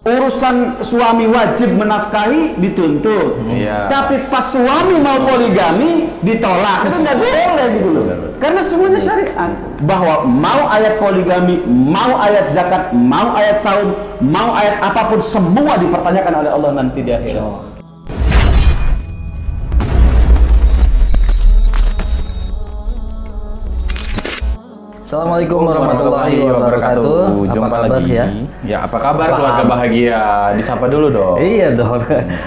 urusan suami wajib menafkahi dituntut. Tapi pas suami mau poligami ditolak. Itu nggak boleh gitu loh. Karena semuanya syariat. Bahwa mau ayat poligami, mau ayat zakat, mau ayat saum, mau ayat apapun, semua dipertanyakan oleh Allah nanti di akhirat. Assalamualaikum warahmatullahi wabarakatuh. Jumpa apa kabar lagi. Ya, apa kabar keluarga bahagia? Disapa dulu dong. Iya dong.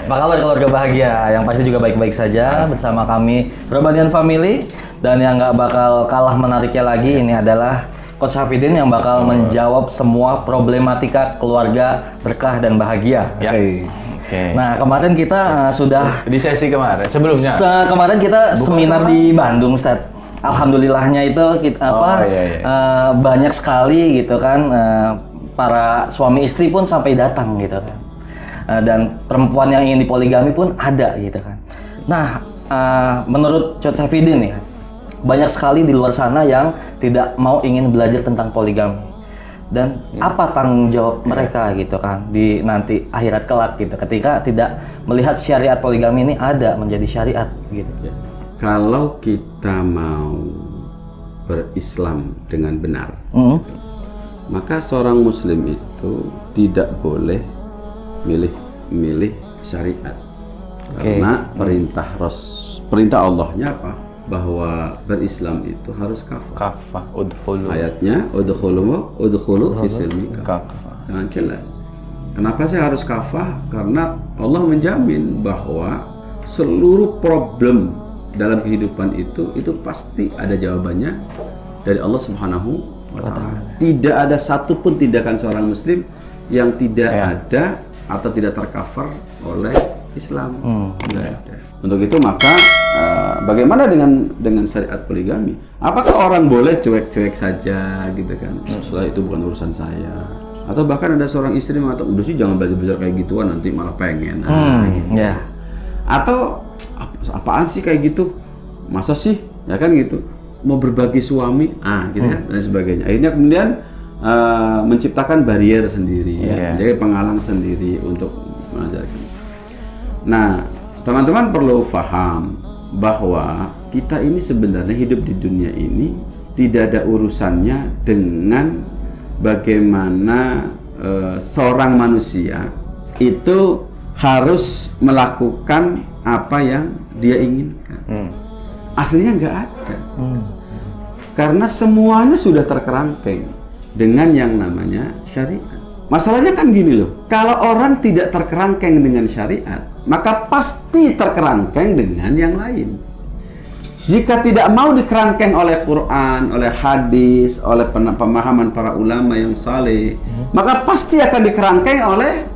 Apa kabar keluarga bahagia? Yang pasti juga baik-baik saja bersama kami Robanian Family, dan yang nggak bakal kalah menariknya lagi ini adalah Coach Hafidin yang bakal menjawab semua problematika keluarga berkah dan bahagia. Ya. Okay. Nah, kemarin kita sudah di sesi kemarin sebelumnya. Kemarin kita seminar di Bandung, Ustaz. Alhamdulillahnya itu kita banyak sekali gitu kan, para suami istri pun sampai datang gitu kan, dan perempuan yang ingin dipoligami pun ada gitu kan. Nah, menurut Coach Hafidin ya, banyak sekali di luar sana yang tidak mau ingin belajar tentang poligami, dan apa tanggung jawab mereka gitu kan di nanti akhirat kelak gitu, ketika tidak melihat syariat poligami ini ada menjadi syariat gitu. Kalau kita mau berislam dengan benar, maka seorang muslim itu tidak boleh milih syariat. Karena perintah Allahnya apa? Bahwa berislam itu harus kafah. Ayatnya udkhulu fi silmi kafah. Dengan jelas. Kenapa sih harus kafah? Karena Allah menjamin bahwa seluruh problem dalam kehidupan itu pasti ada jawabannya dari Allah Subhanahu wa Ta'ala. Tidak ada satupun tindakan seorang muslim yang tidak ada atau tidak tercover oleh Islam. Tidak ada. Untuk itu maka bagaimana dengan syariat poligami? Apakah orang boleh cuek-cuek saja gitu kan? Setelah itu bukan urusan saya. Atau bahkan ada seorang istri mengatakan, udah sih jangan belajar kayak gituan, nanti malah pengen. Gitu. Atau apaan sih kayak gitu, masa sih ya kan gitu, mau berbagi suami gitu kan, dan sebagainya. Akhirnya kemudian menciptakan barrier sendiri, jadi penghalang sendiri untuk mengajarkan. Nah, teman-teman perlu paham bahwa kita ini sebenarnya hidup di dunia ini tidak ada urusannya dengan bagaimana seorang manusia itu harus melakukan apa yang dia inginkan. Aslinya nggak ada. Karena semuanya sudah terkerangkeng dengan yang namanya syariat. Masalahnya kan gini loh, kalau orang tidak terkerangkeng dengan syariat, maka pasti terkerangkeng dengan yang lain. Jika tidak mau dikerangkeng oleh Quran, oleh hadis, oleh pemahaman para ulama yang saleh, maka pasti akan dikerangkeng oleh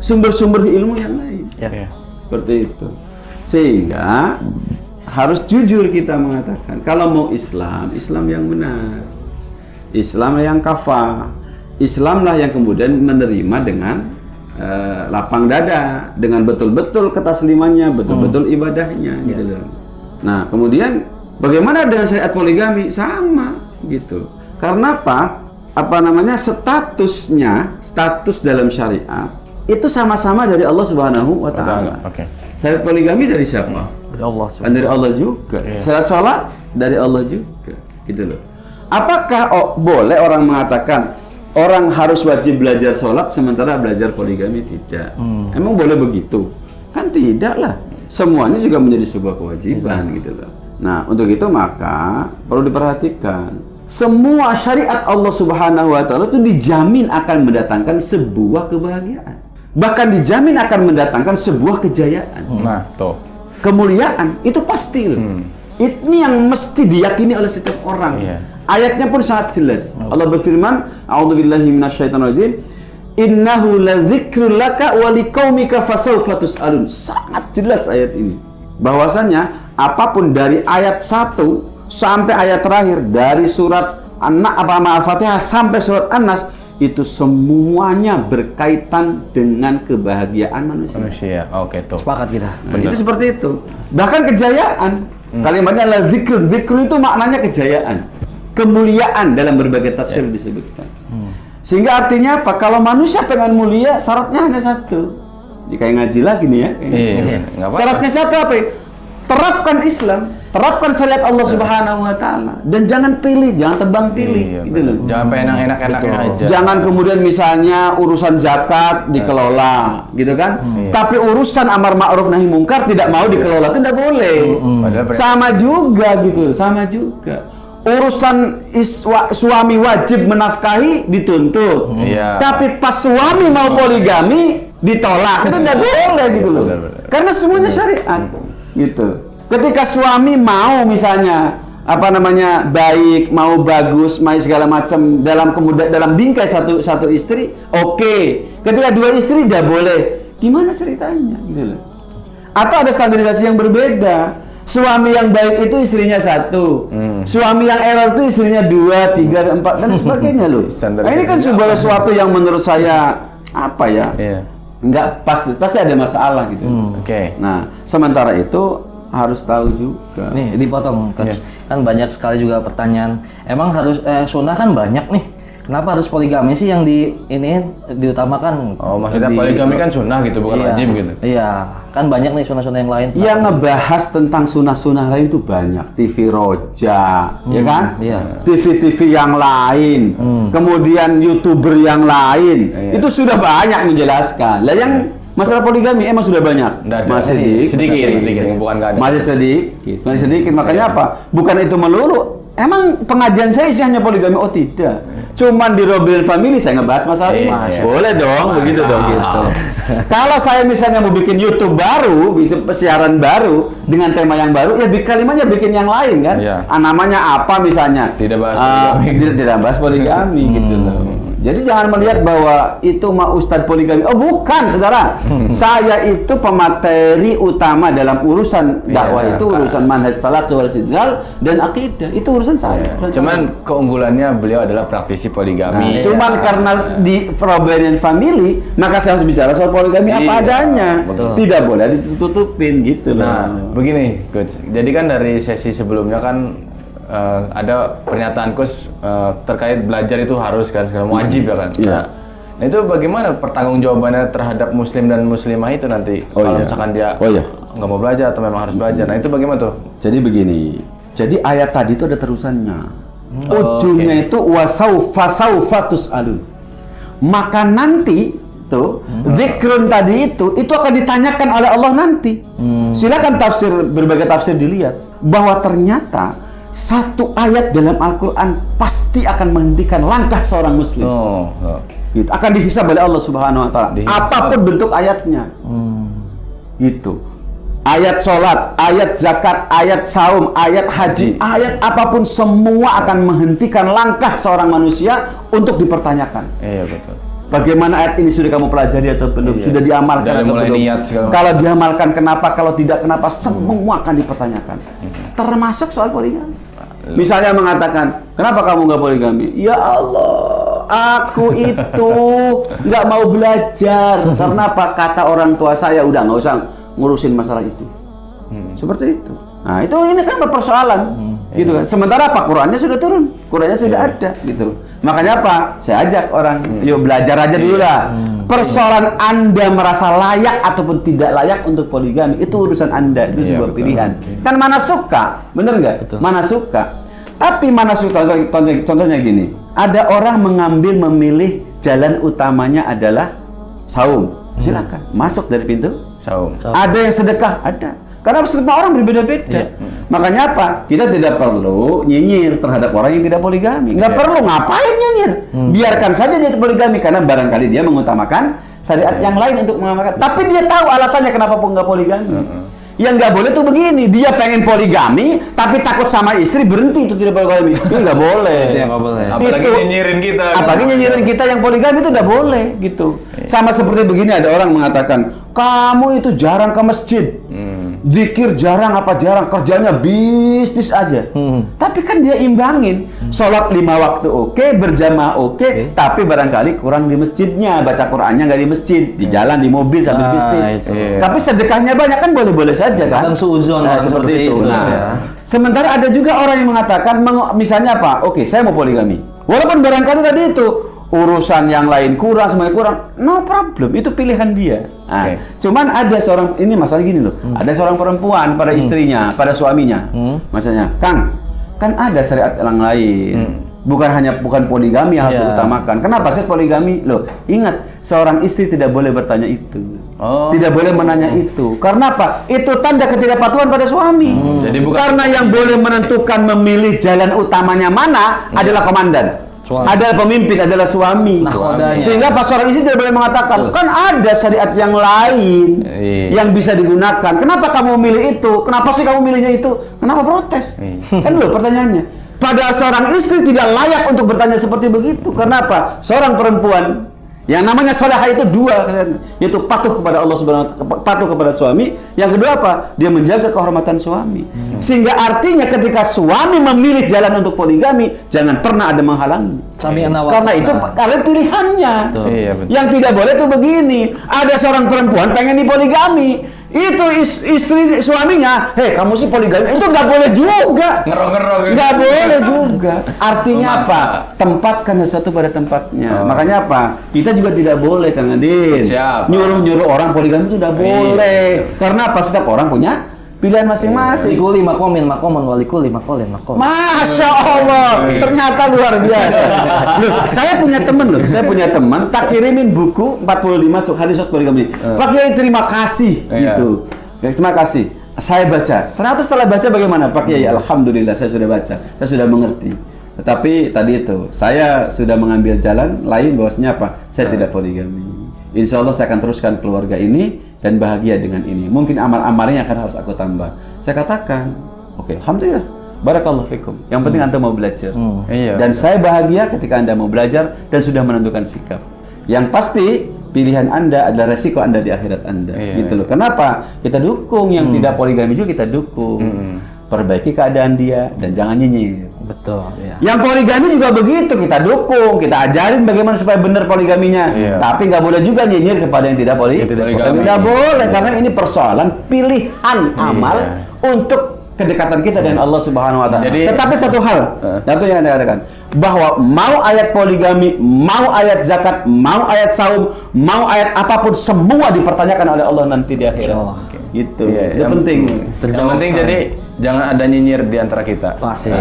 sumber-sumber ilmu yang lain. Seperti itu. Sehingga harus jujur kita mengatakan, kalau mau Islam yang benar, Islam yang kafah, Islamlah yang kemudian menerima dengan lapang dada, dengan betul-betul ketaslimannya, betul-betul ibadahnya gitu loh. Nah, kemudian bagaimana dengan syariat poligami? Sama gitu. Karena apa? Status dalam syariat itu sama-sama dari Allah Subhanahu wa Ta'ala. Syariat poligami dari siapa? Dari Allah. Dari Allah juga. Syariat salat dari Allah juga. Gitu loh. Apakah boleh orang mengatakan orang harus wajib belajar salat sementara belajar poligami tidak? Emang boleh begitu? Kan tidak lah. Semuanya juga menjadi sebuah kewajiban gitu loh. Nah, untuk itu maka perlu diperhatikan. Semua syariat Allah Subhanahu wa Ta'ala itu dijamin akan mendatangkan sebuah kebahagiaan. Bahkan dijamin akan mendatangkan sebuah kejayaan. Kemuliaan itu pasti loh. Ini yang mesti diyakini oleh setiap orang. Ayatnya pun sangat jelas. Allah berfirman, A'udzubillahi minasyaitonirrajim, innahu ladzikrul laka wa liqaumika fasawfa tus'alun. Sangat jelas ayat ini. Bahwasanya apapun dari ayat 1 sampai ayat terakhir dari surat Al-Fatihah sampai surat An-Nas, itu semuanya berkaitan dengan kebahagiaan manusia. Sepakat kita. Itu seperti itu. Bahkan kejayaan. Kalimatnya adalah zikr. Zikr itu maknanya kejayaan, kemuliaan dalam berbagai tafsir disebutkan. Sehingga artinya apa? Kalau manusia pengen mulia, syaratnya hanya satu. Jadi kayak ngaji lagi nih ya. Iya, nggak apa-apa. Syaratnya satu apa? Terapkan Islam, terapkan syariat Allah Subhanahu wa taala dan jangan pilih, jangan tebang pilih Iya, gitu loh. jangan enak-enaknya aja. Jangan kemudian misalnya urusan zakat dikelola gitu kan. Tapi urusan amar ma'ruf nahi mungkar tidak mau dikelola, itu tidak boleh. Sama juga gitu, sama juga. Urusan suami wajib menafkahi dituntut. Iya. Tapi pas suami mau poligami ditolak, itu tidak boleh gitu loh. Karena semuanya syariat gitu. Ketika suami mau misalnya baik, mau bagus, mau segala macam dalam bingkai satu istri, oke. Ketika dua istri tidak boleh. Gimana ceritanya gitu loh. Atau ada standarisasi yang berbeda. Suami yang baik itu istrinya satu, suami yang error itu istrinya 2, 3, 4 dan sebagainya loh. Nah, ini kan sesuatu yang menurut saya nggak pas, pasti ada masalah gitu. Nah, sementara itu harus tahu juga. Nih dipotong, Coach. Kan banyak sekali juga pertanyaan. Emang harus sunnah kan banyak nih. Kenapa harus poligami sih yang diutamakan? Oh, maksudnya poligami kan sunnah gitu, bukan wajib gitu. Iya, kan banyak nih sunnah-sunnah yang lain. Yang ngebahas tentang sunnah-sunnah lain itu banyak. TV Roja, ya kan? Iya. TV-TV yang lain, kemudian YouTuber yang lain, itu sudah banyak menjelaskan. Lah yang masalah poligami emang sudah banyak. Masih sedikit, bukan nggak ada. Masih sedikit. Makanya apa? Bukan itu melulu. Emang pengajian saya isinya ppoligami? Oh tidak. Cuman di Robin Family saya ngebahas masalah ini. Boleh dong, begitu dong gitu. Kalau saya misalnya mau bikin YouTube baru, bikin siaran baru dengan tema yang baru, ya kalimatnya bikin yang lain kan. Namanya apa misalnya? Tidak bahas poligami. Tidak bahas poligami gitu loh. Jadi jangan melihat bahwa itu Ustadz poligami. Oh bukan, saudara. Saya itu pemateri utama dalam urusan dakwah itu urusan manhaj salat wal istidlal dan akidah. Itu urusan saya. Cuman keunggulannya beliau adalah praktisi poligami. Cuman karena di Robin Family, maka saya harus bicara soal poligami apa adanya. Betul. Tidak boleh ditutupin gitu loh. Nah, begini, Coach. Jadi kan dari sesi sebelumnya kan ada pernyataan Coach terkait belajar itu harus kan, segala wajib ya kan. Iya. Nah itu bagaimana pertanggungjawabannya terhadap muslim dan muslimah itu nanti kalau misalkan dia nggak mau belajar atau memang harus belajar. Nah itu bagaimana tuh? Jadi begini. Jadi ayat tadi itu ada terusannya. Ujungnya itu wasaufa tus'alun. Maka nanti tuh zikrun tadi itu akan ditanyakan oleh Allah nanti. Silakan berbagai tafsir dilihat bahwa ternyata satu ayat dalam Al-Quran pasti akan menghentikan langkah seorang muslim. Gitu. Akan dihisab oleh Allah Subhanahu wa taala. Apapun bentuk ayatnya. Gitu. Ayat sholat, ayat zakat, ayat saum, ayat haji, ayat apapun semua akan menghentikan langkah seorang manusia untuk dipertanyakan. Iya betul. Bagaimana ayat ini sudah kamu pelajari atau belum? Sudah diamalkan atau belum? Kalau diamalkan kenapa? Kalau tidak kenapa? Semua akan dipertanyakan. Termasuk soal poligami. Misalnya mengatakan, kenapa kamu nggak poligami? Ya Allah, aku itu nggak mau belajar. Karena apa? Kata orang tua saya, udah nggak usah ngurusin masalah itu. Seperti itu. Nah, ini kan persoalan, gitu kan. Sementara apa? Qurannya sudah turun, Qurannya sudah ada, gitu. Makanya apa? Saya ajak orang, yuk belajar aja dulu lah. Persoalan Anda merasa layak ataupun tidak layak untuk poligami, itu urusan Anda, itu sebuah pilihan. Kan mana suka, bener nggak? Mana suka. Tapi mana suka, contohnya gini, ada orang memilih jalan utamanya adalah saum. Silakan, masuk dari pintu saum. Ada yang sedekah, ada. Karena setiap orang berbeda-beda. Makanya apa? Kita tidak perlu nyinyir terhadap orang yang tidak poligami. Nggak perlu, ngapain nyinyir? Biarkan saja dia poligami, karena barangkali dia mengutamakan syariat yang lain untuk mengamalkan. Tapi dia tahu alasannya kenapa nggak poligami. Yang nggak boleh tuh begini, dia pengen poligami, tapi takut sama istri, berhenti itu tidak poligami. Itu nggak boleh. Itu yang nggak boleh. Apalagi nyinyirin kita. Apalagi nyinyirin kita yang poligami itu nggak boleh gitu. Sama seperti begini, ada orang mengatakan, kamu itu jarang ke masjid. Zikir jarang, kerjanya bisnis aja. Tapi kan dia imbangin, sholat 5 waktu oke, berjamaah oke, tapi barangkali kurang di masjidnya, baca Qurannya nggak di masjid, di jalan, di mobil sambil bisnis. Tapi sedekahnya banyak, kan boleh-boleh saja kan? Suuzon seperti itu. Nah, sementara ada juga orang yang mengatakan, misalnya apa? Oke, saya mau poligami. Walaupun barangkali tadi itu urusan yang lain kurang, semuanya kurang, no problem, itu pilihan dia. Nah, cuman ada seorang, ini masalah gini loh, ada seorang perempuan pada istrinya, pada suaminya, maksudnya, Kang, kan ada syariat yang lain. Bukan poligami yang harus diutamakan. Kenapa sih poligami? Loh, ingat, seorang istri tidak boleh bertanya itu. Tidak boleh menanya itu. Karena apa? Itu tanda ketidakpatuhan pada suami. Jadi karena yang boleh menentukan memilih jalan utamanya mana adalah komandan. Adalah pemimpin, adalah suami. Sehingga pas seorang istri tidak boleh mengatakan, kan ada syariat yang lain yang bisa digunakan. Kenapa kamu milih itu? Kenapa sih kamu milihnya itu? Kenapa protes? Kan loh pertanyaannya. Pada seorang istri tidak layak untuk bertanya seperti begitu. Kenapa? Seorang perempuan yang namanya salihah itu dua, yaitu patuh kepada Allah Subhanahu wa Ta'ala, patuh kepada suami. Yang kedua apa? Dia menjaga kehormatan suami. Sehingga artinya ketika suami memilih jalan untuk poligami, jangan pernah ada menghalangi. Karena itu kalian pilihannya. Yang tidak boleh itu begini. Ada seorang perempuan pengen dipoligami. Itu istri suaminya, hei kamu sih poligami, itu nggak boleh juga. Nggak boleh juga. Artinya apa? Tempatkan sesuatu pada tempatnya. Makanya apa? Kita juga tidak boleh, Kang Adin. Nyuruh orang poligami itu nggak boleh. Karena apa? Setiap orang punya pilihan masing-masing. Likuli makomin makoman walikuli makolin makom. Masya Allah, ternyata luar biasa. Loh, saya punya teman tak kirimin buku 45 hadis poligami. Pak Kiai terima kasih gitu. Terima kasih. Saya baca. Ternyata setelah baca bagaimana Pak Kiai? Alhamdulillah saya sudah baca. Saya sudah mengerti. Tetapi tadi itu saya sudah mengambil jalan lain bahwasanya apa? Saya tidak poligami. Insya Allah saya akan teruskan keluarga ini dan bahagia dengan ini. Mungkin amal-amalnya akan harus aku tambah. Saya katakan, oke, alhamdulillah, barakallahu fikum. Yang penting Anda mau belajar. Dan saya bahagia ketika Anda mau belajar dan sudah menentukan sikap. Yang pasti pilihan Anda adalah resiko Anda di akhirat Anda. Gitu loh. Kenapa? Kita dukung yang tidak poligami juga, kita dukung. Perbaiki keadaan dia dan jangan nyinyir. Betul. Yang poligami juga begitu, kita dukung, kita ajarin bagaimana supaya benar poligaminya. Tapi nggak boleh juga nyinyir kepada yang tidak poligami. Tidak boleh, karena ini persoalan pilihan amal untuk kedekatan kita dengan Allah Subhanahu wa Ta'ala. Tetapi satu hal, satu yang Anda katakan, bahwa mau ayat poligami, mau ayat zakat, mau ayat saum, mau ayat apapun, semua dipertanyakan oleh Allah nanti di akhirat. Gitu. Itu penting. Yang penting jadi jangan ada nyinyir di antara kita. Pasti.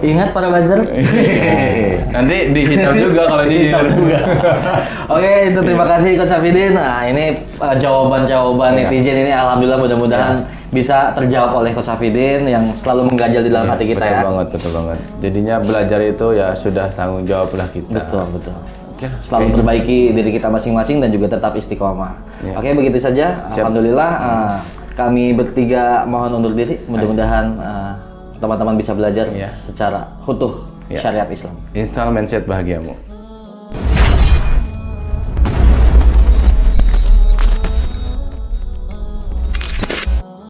Ingat para buzzer. Nanti dihisap juga kalau dihisap juga. Oke, itu terima kasih Coach Safidin. Nah, ini jawaban-jawaban netizen ini alhamdulillah mudah-mudahan bisa terjawab oleh Coach Safidin yang selalu mengganjal di dalam hati kita. Betul banget. Jadinya belajar itu ya sudah tanggung jawablah kita. Betul. Selalu perbaiki diri kita masing-masing dan juga tetap istiqomah. Oke, begitu saja. Alhamdulillah. Kami bertiga mohon undur diri. Mudah-mudahan teman-teman bisa belajar secara utuh syariat Islam. Install mindset bahagiamu.